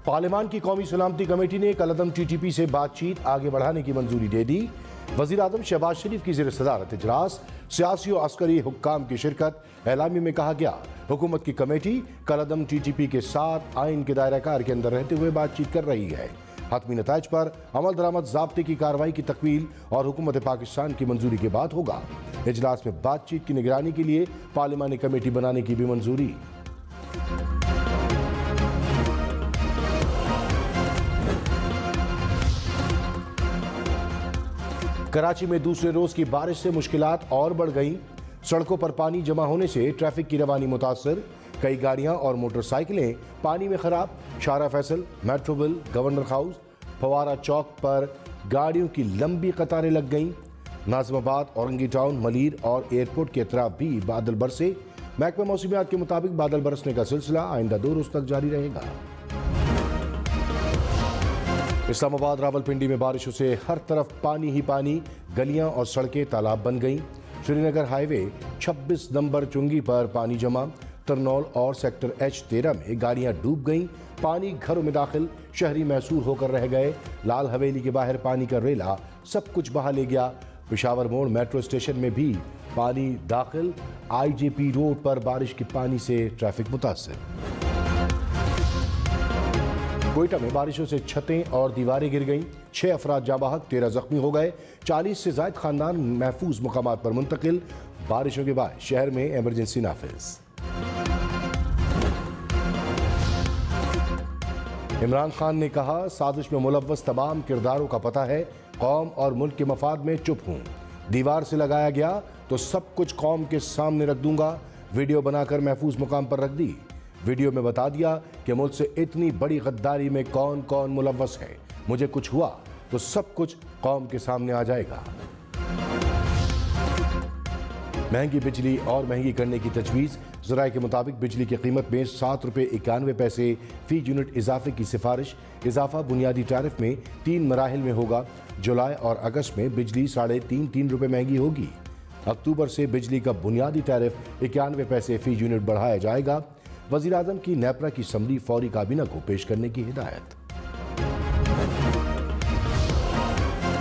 पार्लियामान की कौमी सलामती कमेटी ने कलअदम TTP से बातचीत आगे बढ़ाने की मंजूरी दे दी। वज़ीर आज़म शहबाज शरीफ की ज़ेर सदारत इजलास, सियासी और अस्करी हुक्काम की शिरकत। एलामी में कहा गया, हुकूमत की कमेटी कलअदम TTP के साथ आइन के दायरा कार के अंदर रहते हुए बातचीत कर रही है। हतमी नताइज पर अमल दरामद ज़ाब्ते की कार्रवाई की तकमील और हुकूमत पाकिस्तान की मंजूरी के बाद होगा। इजलास में बातचीत की निगरानी के लिए पार्लिमानी कमेटी बनाने की भी मंजूरी। कराची में दूसरे रोज की बारिश से मुश्किलात और बढ़ गईं। सड़कों पर पानी जमा होने से ट्रैफिक की रवानी मुतासर। कई गाड़ियां और मोटरसाइकिलें पानी में खराब। शारा फैसल, मेट्रोविल, गवर्नर हाउस, फवारा चौक पर गाड़ियों की लंबी कतारें लग गईं। नाज़िमाबाद, औरंगी टाउन, मलीर और एयरपोर्ट के अतराफ भी बादल बरसे। महकमा मौसमियात के मुताबिक बादल बरसने का सिलसिला आइंदा 2 रोज तक जारी रहेगा। इस्लामाबाद रावलपिंडी में बारिशों से हर तरफ पानी ही पानी। गलियां और सड़कें तालाब बन गईं। श्रीनगर हाईवे 26 नंबर चुंगी पर पानी जमा। तरनौल और सेक्टर H13 में गाड़ियां डूब गईं। पानी घरों में दाखिल, शहरी महसूर होकर रह गए। लाल हवेली के बाहर पानी का रेला सब कुछ बहा ले गया। पेशावर मोड़ मेट्रो स्टेशन में भी पानी दाखिल। IJP रोड पर बारिश के पानी से ट्रैफिक मुतासर। कोयटा में बारिशों से छतें और दीवारें गिर गईं। 6 अफराद जाँ बहक, 13 जख्मी हो गए। 40 से ज्यादा खानदान महफूज मुकामात पर मुंतकिल। बारिशों के बाद शहर में इमरजेंसी नाफिज। इमरान खान ने कहा, साजिश में मुलव्वस तमाम किरदारों का पता है। कौम और मुल्क के मफाद में चुप हूं। दीवार से लगाया गया तो सब कुछ कौम के सामने रख दूंगा। वीडियो बनाकर महफूज मुकाम पर रख दी। वीडियो में बता दिया कि मुझसे इतनी बड़ी गद्दारी में कौन कौन मुलव्वस है। मुझे कुछ हुआ तो सब कुछ कौम के सामने आ जाएगा। महंगी बिजली और महंगी करने की तजवीज़। ज़राए के मुताबिक बिजली की कीमत में 7 रुपये 91 पैसे फी यूनिट इजाफे की सिफारिश। इजाफा बुनियादी टैरिफ में 3 मराहिल में होगा। जुलाई और अगस्त में बिजली 3.5 रुपये महंगी होगी। अक्टूबर से बिजली का बुनियादी टैरिफ 91 पैसे फी यूनिट बढ़ाया जाएगा। वज़ीर आज़म की नेपरा की समरी फौरी काबीना को पेश करने की हिदायत।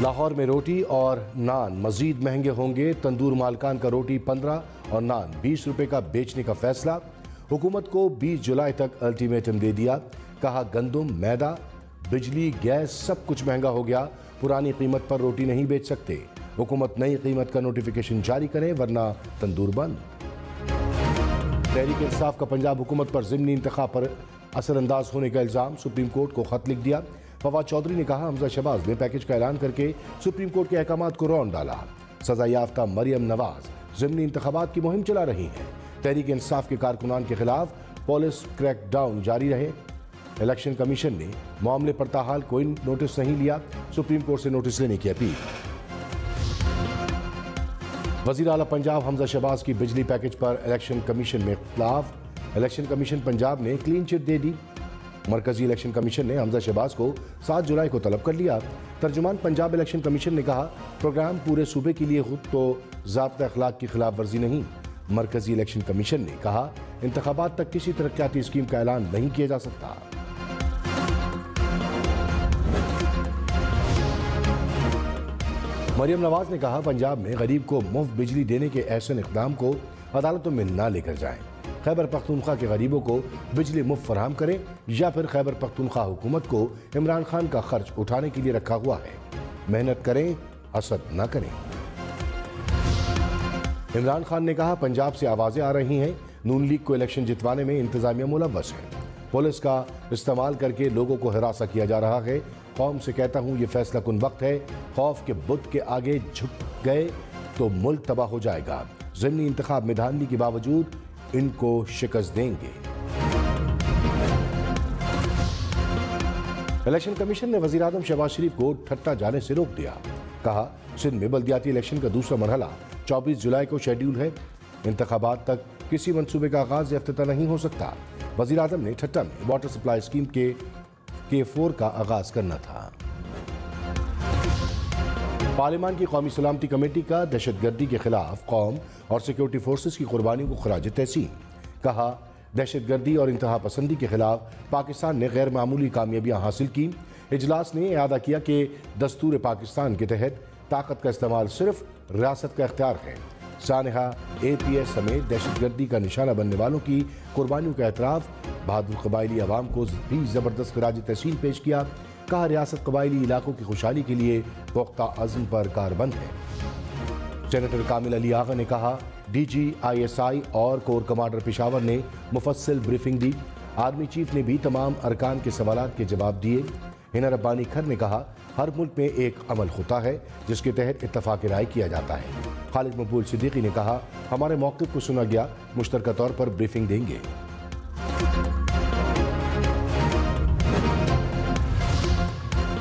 लाहौर में रोटी और नान मजीद महंगे होंगे। तंदूर मालकान का रोटी 15 और नान 20 रुपए का बेचने का फैसला। हुकूमत को 20 जुलाई तक अल्टीमेटम दे दिया। कहा, गंदम, मैदा, बिजली, गैस सब कुछ महंगा हो गया। पुरानी कीमत पर रोटी नहीं बेच सकते। हुकूमत नई कीमत का नोटिफिकेशन जारी करे वरना तंदूर बंद। तहरीक इंसाफ का पंजाब हुकूमत पर ज़िमनी इंतखाब पर असरअंदाज होने का इल्ज़ाम। सुप्रीम कोर्ट को खत लिख दिया। फवाद चौधरी ने कहा, हमजा शहबाज ने पैकेज का ऐलान करके सुप्रीम कोर्ट के अहकामात को रौंद डाला। सजा याफ्ता मरियम नवाज ज़िमनी इंतखाबात की मुहिम चला रही हैं। तहरीक इंसाफ के कारकुनान के खिलाफ पुलिस क्रैकडाउन जारी रहे। इलेक्शन कमीशन ने मामले पर ताहाल कोई नोटिस नहीं लिया। सुप्रीम कोर्ट से नोटिस लेने की अपील। वज़ीर आला पंजाब हमजा शहबाज की बिजली पैकेज पर इलेक्शन कमीशन में इख्तिलाफ। इलेक्शन कमीशन पंजाब ने क्लीन चिट दे दी। मरकजी इलेक्शन कमीशन ने हमजा शहबाज को 7 जुलाई को तलब कर लिया। तर्जुमान पंजाब इलेक्शन कमीशन ने कहा, प्रोग्राम पूरे सूबे के लिए खुद तो ज़ाब्ता अखलाक की खिलाफ वर्जी नहीं। मरकजी इलेक्शन कमीशन ने कहा, इंतखाबात तक किसी तरक्याती स्कीम का ऐलान नहीं किया जा सकता। मरियम नवाज ने कहा, पंजाब में गरीब को मुफ्त बिजली देने के ऐसे इक़दाम को अदालतों में ना लेकर जाएं। खैबर पख्तूनख्वा के गरीबों को बिजली मुफ्त फराहम करें या फिर खैबर पख्तूनख्वा हुकूमत को इमरान खान का खर्च उठाने के लिए रखा हुआ है। मेहनत करें, हसद ना करें। इमरान खान ने कहा, पंजाब से आवाजें आ रही हैं, नून लीग को इलेक्शन जितवाने में इंतजामिया मुलव्वस है। पुलिस का इस्तेमाल करके लोगों को हिरासा किया जा रहा है। कौम से कहता हूं, ये फैसला कुन वक्त है। खौफ के बुत के आगे झुक गए तो मुल्क तबाह हो जाएगा। ज़िमनी इंतखाब में धांधली के बावजूद इनको शिकस्त देंगे। इलेक्शन कमीशन ने वज़ीर आज़म शहबाज शरीफ को ठट्टा जाने से रोक दिया। कहा, सिंध में बल्दियाती इलेक्शन का दूसरा मरहला 24 जुलाई को शेड्यूल है। इंतखाबात तक किसी मंसूबे का आगाज या इफ्तिताह नहीं हो सकता। वज़ीर आज़म ने ठट्टा में वाटर सप्लाई स्कीम के K4 का आगाज करना था। पार्लियामान की कौमी सलामती कमेटी का दहशतगर्दी के खिलाफ कौम और सिक्योरिटी फोर्सेस की कुर्बानी को खराज तहसीन। कहा, दहशतगर्दी और इंतहा पसंदी के खिलाफ पाकिस्तान ने गैर मामूली कामयाबियाँ हासिल की। इजलास ने इरादा किया कि दस्तूर पाकिस्तान के तहत ताकत का इस्तेमाल सिर्फ रियासत का इख्तियार है। सानहा APS समेत दहशतगर्दी का निशाना बनने वालों की कुर्बानियों का एतराफ़, बहादुर कबायली अवाम को भी ज़बरदस्त खराज तहसीन पेश किया। कहा रियासत कबायली इलाकों की खुशहाली के लिए पुख्ता अज़्म पर कारबंद है। सेनेटर कामिल अली आगा ने कहा DG ISI और कोर कमांडर पेशावर ने मुफस्सिल ब्रीफिंग दी। आर्मी चीफ ने भी तमाम अरकान के सवालात के जवाब दिए। हिना रब्बानी खर ने कहा हर मुल्क में एक अमल होता है जिसके तहत इत्तफाक राय किया जाता है। खालिद मकबूल सिद्दीकी ने कहा हमारे मौक़िफ़ को सुना गया, मुश्तरका तौर पर ब्रीफिंग देंगे।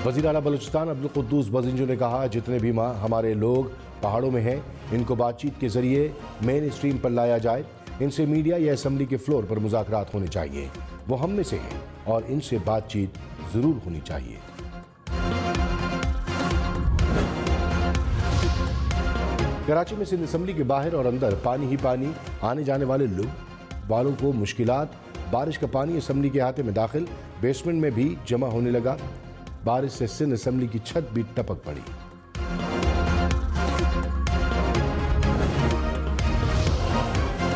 वज़ीर आला बलूचिस्तान अब्दुल कुद्दूस बज़िंजो ने कहा जितने भी माँ हमारे लोग पहाड़ों में हैं इनको बातचीत के जरिए मेन स्ट्रीम पर लाया जाए। इनसे मीडिया या असम्बली के फ्लोर पर मुज़ाकरात होने चाहिए। वो हम में से हैं और इनसे बातचीत ज़रूर होनी चाहिए। कराची में सिंध असम्बली के बाहर और अंदर पानी ही पानी, आने जाने वालों को मुश्किलात। बारिश का पानी असम्बली के अहाते में दाखिल, बेसमेंट में भी जमा होने लगा। बारिश से सिंध असम्बली की छत भी टपक पड़ी।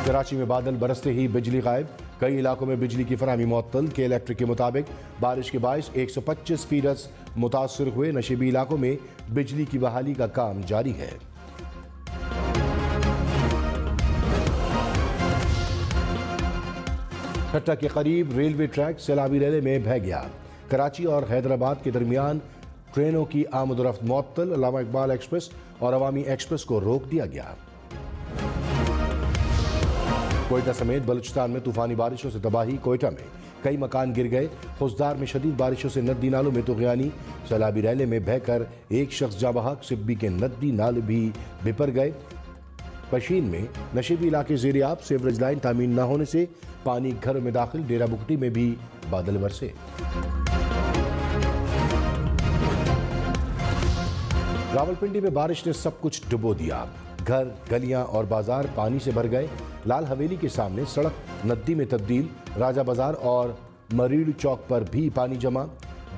कराची में बादल बरसते ही बिजली गायब, कई इलाकों में बिजली की फराहमी मुअत्तल। के इलेक्ट्रिक के मुताबिक बारिश के बायस 125 फीसद मुतासर हुए। नशीबी इलाकों में बिजली की बहाली का काम जारी है। ठट्टा के करीब रेलवे ट्रैक सैलाबी रैले में बह गया। कराची और हैदराबाद के दरमियान ट्रेनों की आमदोरफ्त मुअत्तल। अल्लामा इकबाल एक्सप्रेस और अवामी एक्सप्रेस को रोक दिया गया। कोयटा समेत बलूचिस्तान में तूफानी बारिशों से तबाही। कोयटा में कई मकान गिर गए। खुशदार में शदीद बारिशों से नदी नालों में तुग़यानी। सैलाबी रैले में बहकर एक शख्स जाँ बहक। सिब्बी के नदी नाले भी बिपर गए। पशीन में नशीबी इलाके ज़ेर-ए-आब। सीवरेज लाइन तामीर न होने से पानी घरों में दाखिल। डेरा बुगटी में भी बादल बरसे। रावलपिंडी में बारिश ने सब कुछ डुबो दिया। घर, गलियां और बाजार पानी से भर गए। लाल हवेली के सामने सड़क नदी में तब्दील। राजा बाजार और मरीड़ चौक पर भी पानी जमा।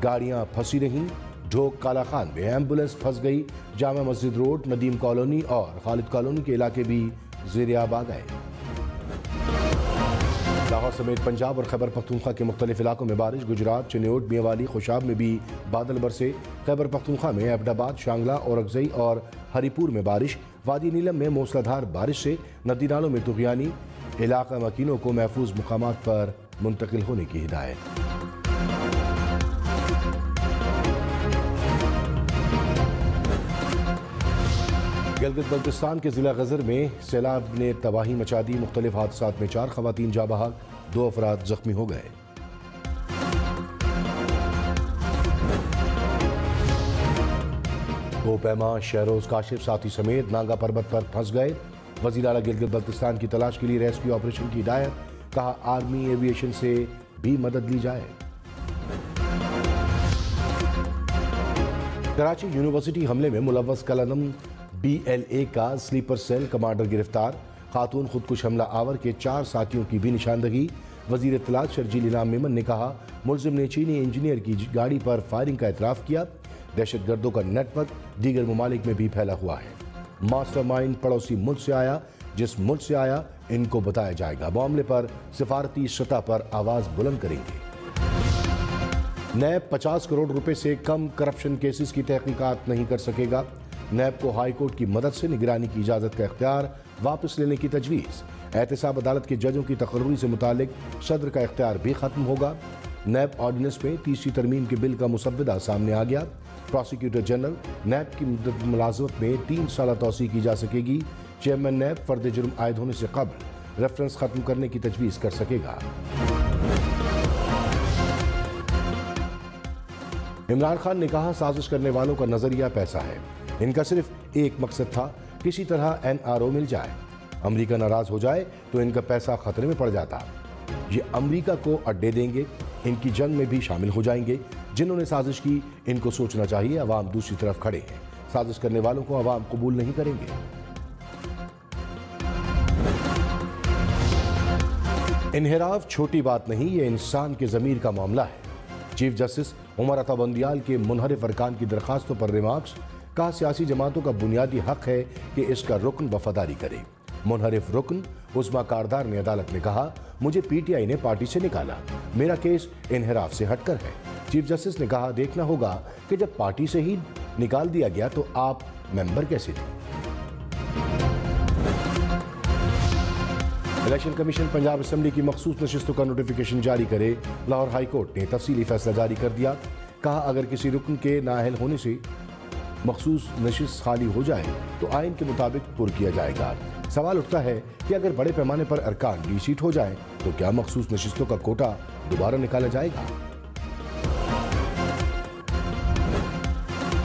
गाड़ियां फंसी रहीं। ढोक काला खान में एम्बुलेंस फंस गई। जामा मस्जिद रोड, नदीम कॉलोनी और खालिद कॉलोनी के इलाके भी ज़ेर-ए-आब आ गए। लाहौर समेत पंजाब और खैबर पख्तूनख्वा के मुख्तलिफ इलाकों में बारिश। गुजरात, चिन्योट, मियांवाली, खुशाब में भी बादल बरसे। खैबर पख्तूनख्वा में अहमदाबाद, शांगला, औरंगज़ई और हरीपुर में बारिश। वादी नीलम में मूसलाधार बारिश से नदी नालों में तुग़यानी। इलाका मकीनों को महफूज मुकामात पर मुंतकिल होने की हिदायत। गिलगित बल्तिस्तान के ज़िला गज़र में सैलाब ने तबाही मचा दी। मुख्तलिफ हादसात में 4 ख़वातीन जाँ बहक, 2 अफराद जख्मी हो गए। पैमा शहरोज काशिफ साथी समेत नांगा पर्वत पर फंस गए। वज़ीर आला गिलगित बल्तिस्तान की तलाश के लिए रेस्क्यू ऑपरेशन की हिदायत। कहा आर्मी एविएशन से भी मदद ली जाए। कराची यूनिवर्सिटी हमले में मुलव्वस कलनम BLA का स्लीपर सेल कमांडर गिरफ्तार। खातून खुदकुश हमला आवर के 4 साथियों की भी निशानदगी। वज़ीर इत्तलात शर्जील इनाम मेमन ने कहा मुलजिम ने चीनी इंजीनियर की गाड़ी पर फायरिंग का एतराफ़ किया। दहशतगर्दों का नेटवर्क दीगर ममालिक में भी फैला हुआ है। मास्टरमाइंड पड़ोसी मुल्क से आया, जिस मुल्क से आया इनको बताया जाएगा। मामले पर सिफारती सतह पर आवाज़ बुलंद करेंगे। नैब 50 करोड़ रुपए से कम करप्शन केसेस की तहकीकात नहीं कर सकेगा। नैब को हाई कोर्ट की मदद से निगरानी की इजाज़त का इख्तियार वापस लेने की तजवीज़। एहतसाब अदालत के जजों की तकर्री से मुतालिक सदर का इख्तियार भी खत्म होगा। नैब ऑर्डिनेंस में 30वीं तरमीम के बिल का मुसव्वदा सामने आ गया। प्रोसिक्यूटर जनरल नैब की मुद्दत मुलाजमत में 3 साल तौसी की जा सकेगी। चेयरमैन नैब फर्द जुर्म आयद होने से कबल रेफरेंस खत्म करने की तजवीज़ कर सकेगा। इमरान खान ने कहा साजिश करने वालों का नजरिया पैसा है। इनका सिर्फ एक मकसद था, किसी तरह NRO मिल जाए। अमेरिका नाराज हो जाए तो इनका पैसा खतरे में पड़ जाता। ये अमेरिका को अड्डे देंगे, इनकी जंग में भी शामिल हो जाएंगे। जिन्होंने साजिश की इनको सोचना चाहिए अवाम दूसरी तरफ खड़े हैं। साजिश करने वालों को अवाम कबूल नहीं करेंगे। इन्हिराफ छोटी बात नहीं, ये इंसान के ज़मीर का मामला है। चीफ जस्टिस उमर अता बंदियाल के मुनहरिफ अरकान की दरखास्तों पर रिमार्क्स। कहा, सियासी जमातों का बुनियादी हक है कि इसका रुकन वफादारी करे। मुनहरिफ रुकन उस्मा कारदार ने अदालत में कहा, मुझे पीटीआई ने पार्टी से निकाला, मेरा केस इन्हिराफ से हटकर है। चीफ जस्टिस ने कहा, देखना होगा कि जब पार्टी से ही निकाल दिया गया तो आप मेंबर कैसे थे। इलेक्शन कमीशन पंजाब असेंबली की मखसूस नशिस्तों का नोटिफिकेशन जारी करे। लाहौर हाई कोर्ट ने तफसीली फैसला जारी कर दिया। कहा, अगर किसी रुकन के नाअहल होने से मखसूस नशिस्त खाली हो जाए तो आइन के मुताबिक पुर किया जाएगा। सवाल उठता है कि अगर बड़े पैमाने पर अरकान डी सीट हो जाए तो क्या मखसूस नशिस्तों का कोटा दोबारा निकाला जाएगा।